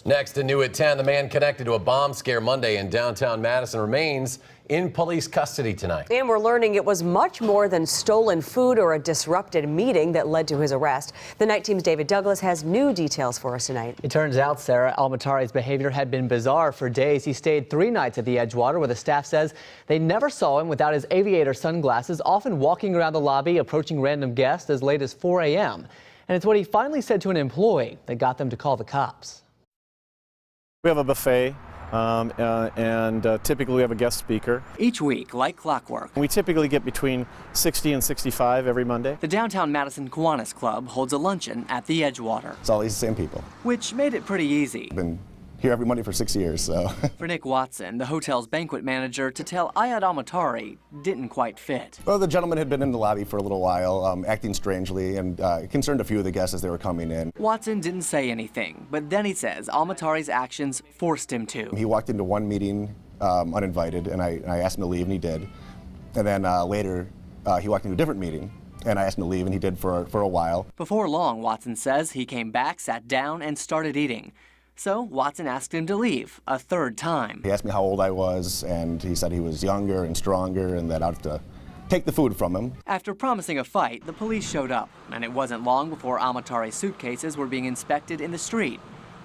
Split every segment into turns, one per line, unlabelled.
Next, a new at 10, the man connected to a bomb scare Monday in downtown Madison remains in police custody tonight.
And we're learning it was much more than stolen food or a disrupted meeting that led to his arrest. The night team's David Douglas has new details for us tonight.
It turns out, Sarah, Almatari's behavior had been bizarre for days. He stayed 3 nights at the Edgewater, where the staff says they never saw him without his aviator sunglasses, often walking around the lobby, approaching random guests as late as 4 a.m. And it's what he finally said to an employee that got them to call the cops.
We have a buffet, and typically we have a guest speaker.
Each week, like clockwork.
We typically get between 60 and 65 every Monday.
The downtown Madison Kiwanis Club holds a luncheon at the Edgewater.
It's always the same people.
Which made it pretty easy.
Been here every Monday for 6 years, so.
For Nick Watson, the hotel's banquet manager, to tell Ayad Almatari didn't quite fit.
Well, the gentleman had been in the lobby for a little while, acting strangely, and concerned a few of the guests as they were coming in.
Watson didn't say anything, but then he says Almatari's actions forced him to.
He walked into one meeting uninvited, and I asked him to leave, and he did. And then later, he walked into a different meeting, and I asked him to leave, and he did for a while.
Before long, Watson says he came back, sat down, and started eating. So Watson asked him to leave a 3rd time.
He asked me how old I was, and he said he was younger and stronger, and that I'd have to take the food from him.
After promising a fight, the police showed up, and it wasn't long before Almatari's suitcases were being inspected in the street.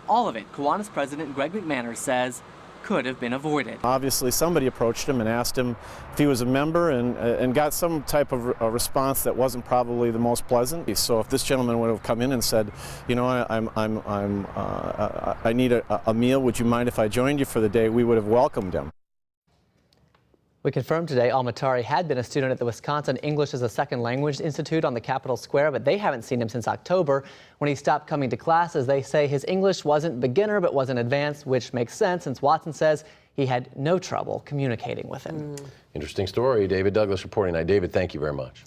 All of it, Kiwanis President Greg McManus says, could have been avoided.
Obviously, somebody approached him and asked him if he was a member, and got some type of a response that wasn't probably the most pleasant. So if this gentleman would have come in and said, you know, I need a meal, would you mind if I joined you for the day, we would have welcomed him.
We confirmed today Almatari had been a student at the Wisconsin English as a Second Language Institute on the Capitol Square, but they haven't seen him since October when he stopped coming to classes. They say his English wasn't beginner but wasn't advanced, which makes sense since Watson says he had no trouble communicating with him.
Interesting story. David Douglas reporting tonight. David, thank you very much.